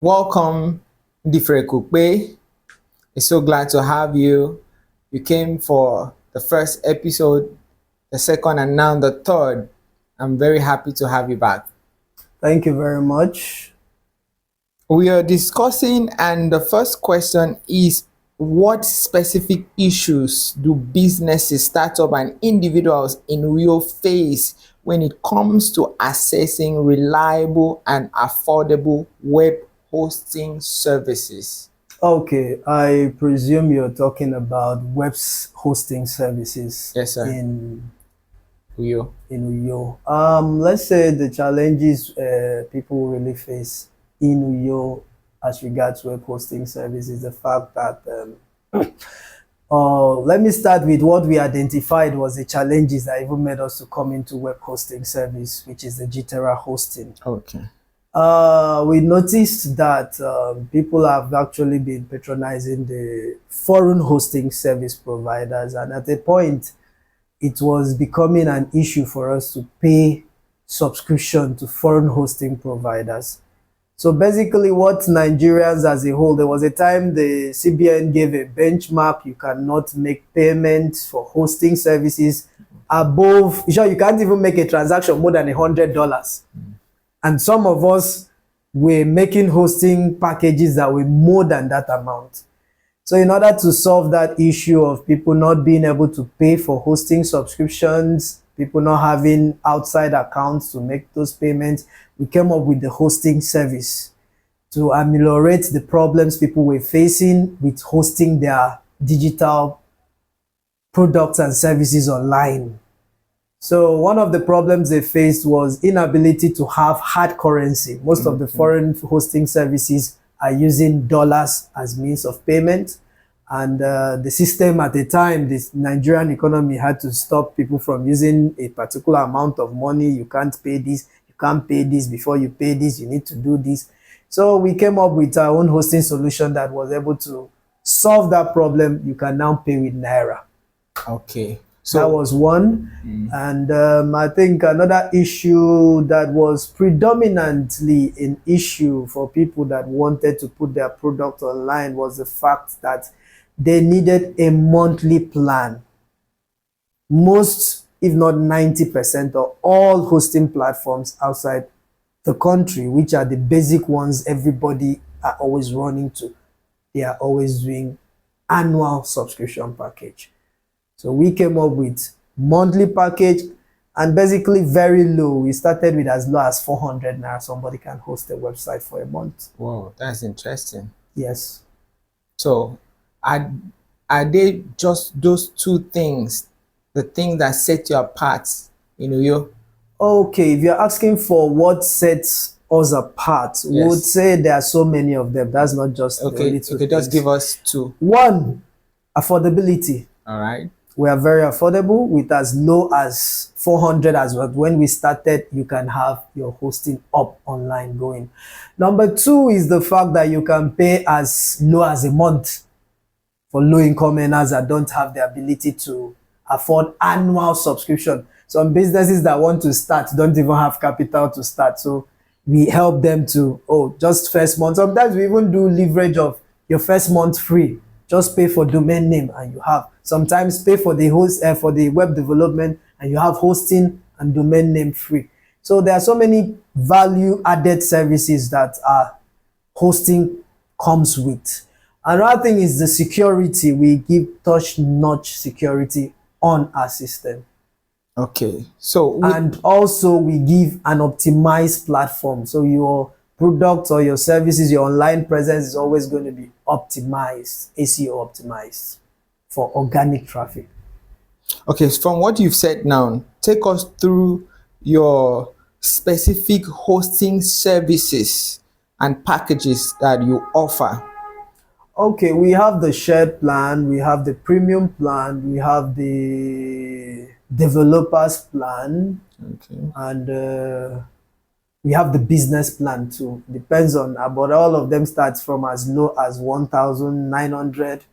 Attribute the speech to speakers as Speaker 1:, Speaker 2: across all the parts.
Speaker 1: Welcome, Difre Kukpe. It's so glad to have you. You came for the first episode, the second, and now the third. I'm very happy to have you back.
Speaker 2: Thank you very much.
Speaker 1: We are discussing, and the first question is, what specific issues do businesses, startups, and individuals in Uyo face when it comes to accessing reliable and affordable web hosting services?
Speaker 2: Okay, I presume you're talking about web hosting services
Speaker 1: Yes, sir.
Speaker 2: in
Speaker 1: Uyo.
Speaker 2: Uyo. Let's say the challenges people really face in Uyo as regards web hosting services, the fact that let me start with what we identified was the challenges that even made us to come into web hosting service, which is the Gtera hosting.
Speaker 1: Okay.
Speaker 2: We noticed that people have actually been patronizing the foreign hosting service providers, and at a point it was becoming an issue for us to pay subscription to foreign hosting providers. So basically what Nigerians as a whole, there was a time the CBN gave a benchmark: you cannot make payments for hosting services above, you can't even make a transaction more than $100. And some of us were making hosting packages that were more than that amount. So in order to solve that issue of people not being able to pay for hosting subscriptions, people not having outside accounts to make those payments, we came up with the hosting service to ameliorate the problems people were facing with hosting their digital products and services online. So one of the problems they faced was inability to have hard currency. Most of the foreign hosting services are using dollars as means of payment. And the system at the time, this Nigerian economy had to stop people from using a particular amount of money. You can't pay this, you can't pay this, before you pay this, you need to do this. So we came up with our own hosting solution that was able to solve that problem. You can now pay with Naira.
Speaker 1: Okay.
Speaker 2: So that was one. And I think another issue that was predominantly an issue for people that wanted to put their product online was the fact that they needed a monthly plan. Most, if not 90% of all hosting platforms outside the country, which are the basic ones everybody are always running to, they are always doing annual subscription package. So we came up with monthly package, and basically very low. We started with as low as 400 naira. Somebody can host a website for a month.
Speaker 1: Wow, that's interesting.
Speaker 2: Yes.
Speaker 1: So are they just those two things, the thing that set you apart in Uyo?
Speaker 2: Okay, if you're asking for what sets us apart,
Speaker 1: Yes.
Speaker 2: we would say there are so many of them. That's not just the only two things.
Speaker 1: Just give us two.
Speaker 2: One, affordability.
Speaker 1: All right.
Speaker 2: We are very affordable with as low as 400 as well. When we started, you can have your hosting up online going. Number two is the fact that you can pay as low as a month for low income earners that don't have the ability to afford annual subscription. Some businesses that want to start don't even have capital to start. So we help them to, just first month. Sometimes we even do leverage of your first month free. Just pay for domain name and you have. Sometimes pay for the host for the web development and you have hosting and domain name free. So there are so many value added services that hosting comes with. Another thing is the security. We give top-notch security on our system.
Speaker 1: Okay. So
Speaker 2: and also we give an optimized platform. So your product or your services, your online presence is always going to be optimized, SEO optimized for organic traffic.
Speaker 1: Okay, so from what you've said now, take us through your specific hosting services and packages that you offer.
Speaker 2: Okay, we have the shared plan, we have the premium plan, we have the developers plan, and we have the business plan too. Depends on, but all of them starts from as low as 1,900,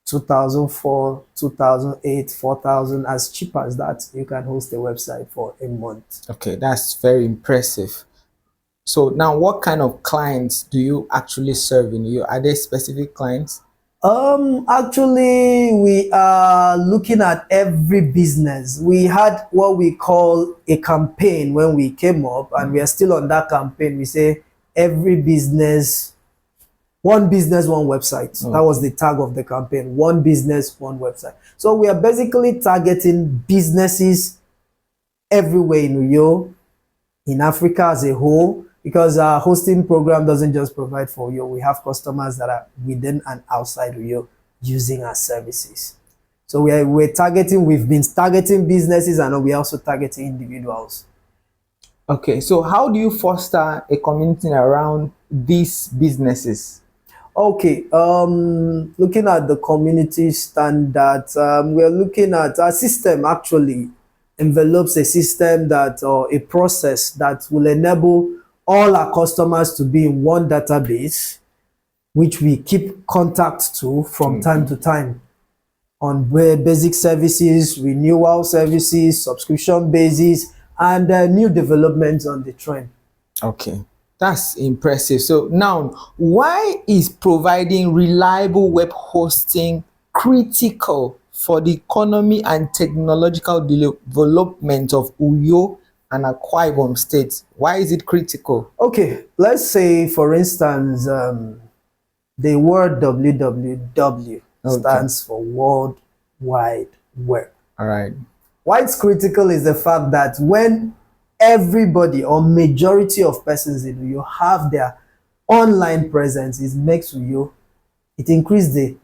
Speaker 2: 2,004, 2,008, 4,000, as cheap as that. You can host a website for a month.
Speaker 1: Okay, that's very impressive. So now, what kind of clients do you actually serve in Uyo? Are there specific clients?
Speaker 2: Actually, we are looking at every business. We had what we call a campaign when we came up, and we are still on that campaign. We say every business, one business, one website. That was the tag of the campaign. One business, one website. So we are basically targeting businesses everywhere in Uyo, in Africa as a whole, because our hosting program doesn't just provide for Uyo. We have customers that are within and outside Uyo using our services. So we've been targeting businesses, and we're also targeting individuals.
Speaker 1: Okay, so how do you foster a community around these businesses?
Speaker 2: Okay, looking at the community standards, we're looking at our system actually envelopes a system that, or a process that will enable all our customers to be in one database, which we keep contact to from time to time on basic services, renewal services, subscription basis, and new developments on the trend.
Speaker 1: Okay, that's impressive. So now, why is providing reliable web hosting critical for the economy and technological development of Uyo and Akwa Ibom states? Why is it critical?
Speaker 2: Okay, let's say, for instance, the word www stands for World Wide Web.
Speaker 1: All right.
Speaker 2: Why it's critical is the fact that when everybody or majority of persons in Uyo have their online presence, it makes Uyo, it increases the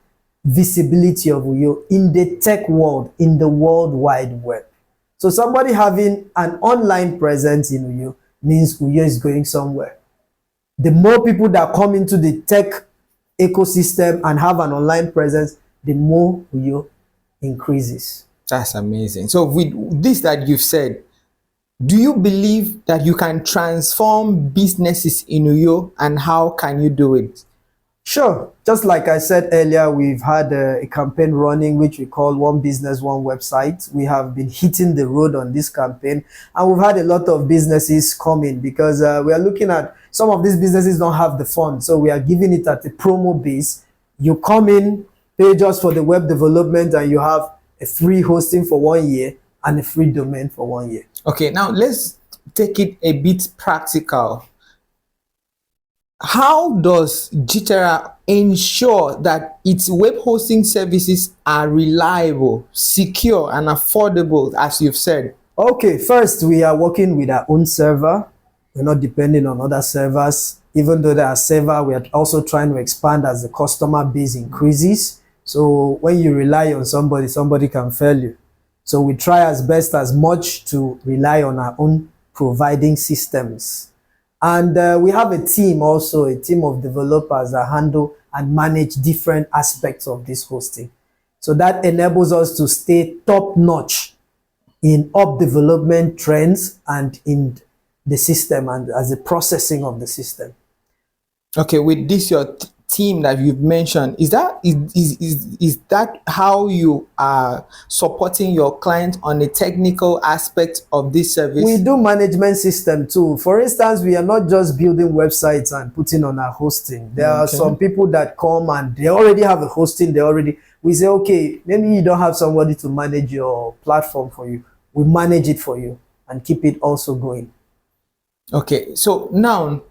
Speaker 2: visibility of Uyo in the tech world, in the World Wide Web. So somebody having an online presence in Uyo means Uyo is going somewhere. The more people that come into the tech ecosystem and have an online presence, the more Uyo increases.
Speaker 1: That's amazing. So with this that you've said, do you believe that you can transform businesses in Uyo, and how can you do it?
Speaker 2: Sure. Just like I said earlier, we've had a campaign running which we call One Business, One Website. We have been hitting the road on this campaign, and we've had a lot of businesses coming because we are looking at some of these businesses don't have the funds, so we are giving it at a promo base. You come in, pay just for the web development, and you have a free hosting for 1 year and a free domain for 1 year.
Speaker 1: Okay, now let's take it a bit practical. How does Gtera ensure that its web hosting services are reliable, secure, and affordable, as you've said?
Speaker 2: Okay, first, we are working with our own server. We're not depending on other servers. Even though they are server, we are also trying to expand as the customer base increases. So when you rely on somebody, somebody can fail you. So we try as best as much to rely on our own providing systems. And we have a team also, a team of developers that handle and manage different aspects of this hosting. So that enables us to stay top notch in up development trends and in the system and as the processing of the system.
Speaker 1: Okay, with this your team that you've mentioned, is that how you are supporting your client on the technical aspect of this service?
Speaker 2: We do management system too. For instance, we are not just building websites and putting on our hosting. There are some people that come and they already have a hosting. We say, okay, maybe you don't have somebody to manage your platform for you. We manage it for you and keep it also going.
Speaker 1: Okay, so now,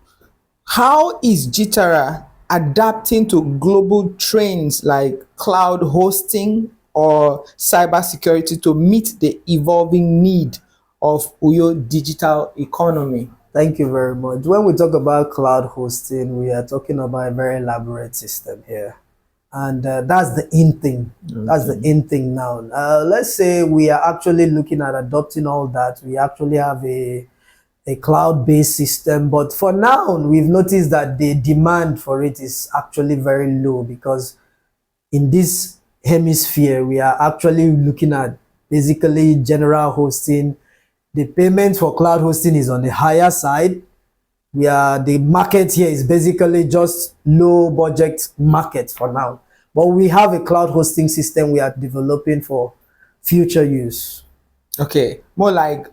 Speaker 1: how is Gtera adapting to global trends like cloud hosting or cybersecurity to meet the evolving need of Uyo digital economy?
Speaker 2: Thank you very much. When we talk about cloud hosting, we are talking about a very elaborate system here. And that's the in thing. Okay. That's the in thing now. Let's say we are actually looking at adopting all that. We actually have a cloud-based system, but for now we've noticed that the demand for it is actually very low, because in this hemisphere we are actually looking at basically general hosting. The payment for cloud hosting is on the higher side. The market here is basically just low budget market for now, but we have a cloud hosting system we are developing for future use.
Speaker 1: Okay, more like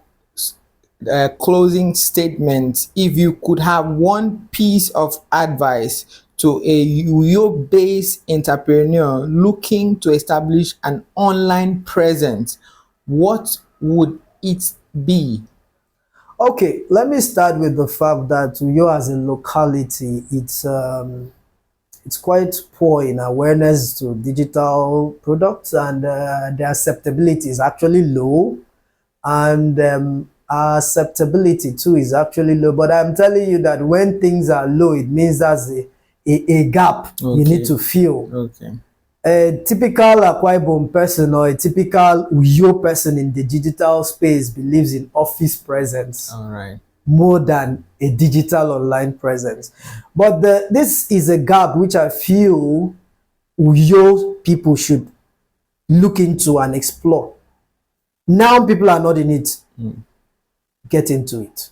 Speaker 1: closing statement, if you could have one piece of advice to a Uyo based entrepreneur looking to establish an online presence, what would it be?
Speaker 2: Okay, let me start with the fact that Uyo as a locality, it's quite poor in awareness to digital products, and the acceptability is actually low, and our acceptability too is actually low. But I'm telling you that when things are low, it means that's a gap you need to fill.
Speaker 1: Okay.
Speaker 2: A typical Akwa Ibom person or a typical Uyo person in the digital space believes in office presence.
Speaker 1: All right.
Speaker 2: More than a digital online presence. But this is a gap which I feel Uyo people should look into and explore. Now people are not in it. Get into it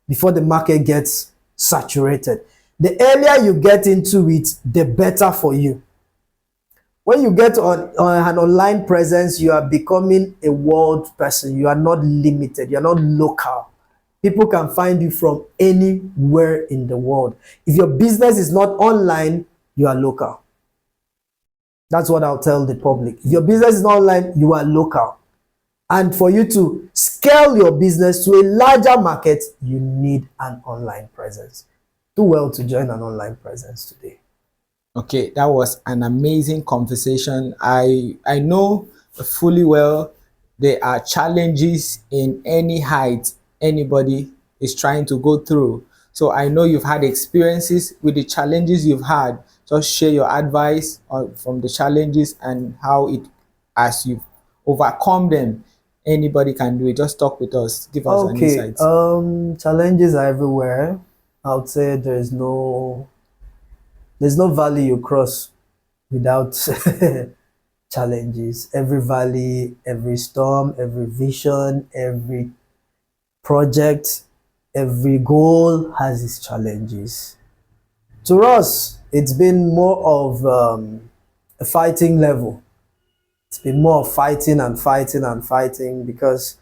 Speaker 2: before the market gets saturated. The earlier you get into it, the better for you. When you get on an online presence, you are becoming a world person. You are not limited. You are not local. People can find you from anywhere in the world. If your business is not online, you are local. That's what I'll tell the public. If your business is not online, you are local. And for you to scale your business to a larger market, you need an online presence. Do well to join an online presence today.
Speaker 1: Okay, that was an amazing conversation. I know fully well there are challenges in any height anybody is trying to go through. So I know you've had experiences with the challenges you've had. Just share your advice from the challenges and how it, as you've overcome them, anybody can do it. Just talk with us. Give us an
Speaker 2: Okay,
Speaker 1: insight.
Speaker 2: challenges are everywhere. I would say there's no valley you cross without challenges. Every valley, every storm, every vision, every project, every goal has its challenges. To us, it's been more of a fighting level. It's been more of fighting and fighting and fighting, because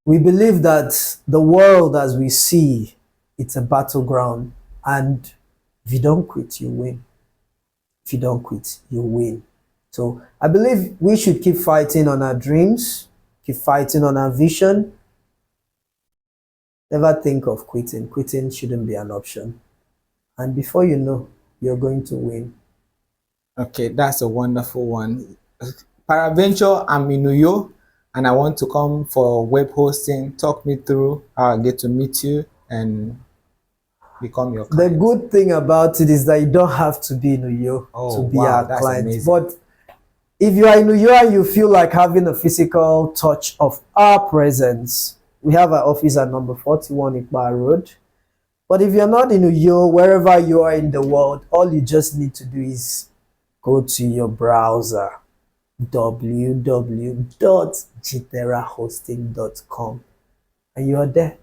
Speaker 2: we believe that the world as we see, it's a battleground, and if you don't quit, you win. If you don't quit, you win. So I believe we should keep fighting on our dreams, keep fighting on our vision. Never think of quitting. Quitting shouldn't be an option. And before you know, you're going to win.
Speaker 1: Okay, that's a wonderful one. Paraventure, I'm in Uyo and I want to come for web hosting. Talk me through how I get to meet you and become your client.
Speaker 2: The good thing about it is that you don't have to be in Uyo to be our client.
Speaker 1: Amazing.
Speaker 2: But if you are in Uyo and you feel like having a physical touch of our presence, we have our office at number 41 Ikpa Road. But if you're not in Uyo, wherever you are in the world, all you just need to do is go to your browser, www.gterahosting.com, and you are there.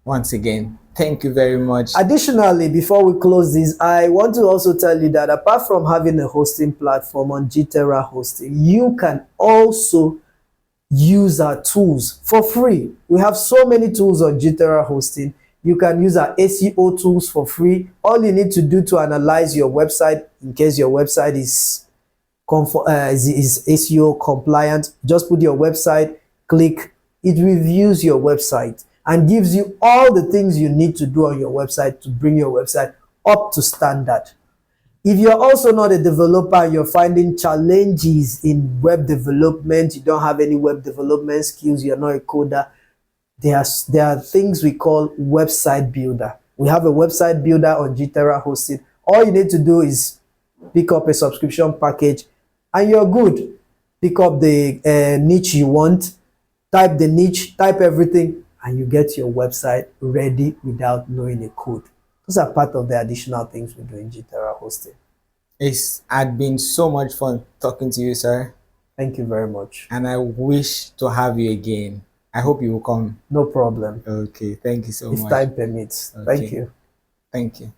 Speaker 1: Once again, thank you very much.
Speaker 2: Additionally, before we close this, I want to also tell you that apart from having a hosting platform on Gtera Hosting, you can also use our tools for free. We have so many tools on Gtera Hosting. You can use our SEO tools for free. All you need to do to analyze your website, in case your website is SEO compliant, just put your website, click, it reviews your website and gives you all the things you need to do on your website to bring your website up to standard. If you're also not a developer and you're finding challenges in web development, you don't have any web development skills, you're not a coder, there are things we call website builder. We have a website builder on Gtera Hosting. All you need to do is pick up a subscription package and you're good. Pick up the niche you want, type the niche, type everything, and you get your website ready without knowing a code. Those are part of the additional things we do in Gtera Hosting.
Speaker 1: It's had been so much fun talking to you, sir.
Speaker 2: Thank you very much.
Speaker 1: And I wish to have you again. I hope you will come.
Speaker 2: No problem.
Speaker 1: Okay, thank you so much.
Speaker 2: If time permits.
Speaker 1: Okay.
Speaker 2: Thank you.
Speaker 1: Thank you.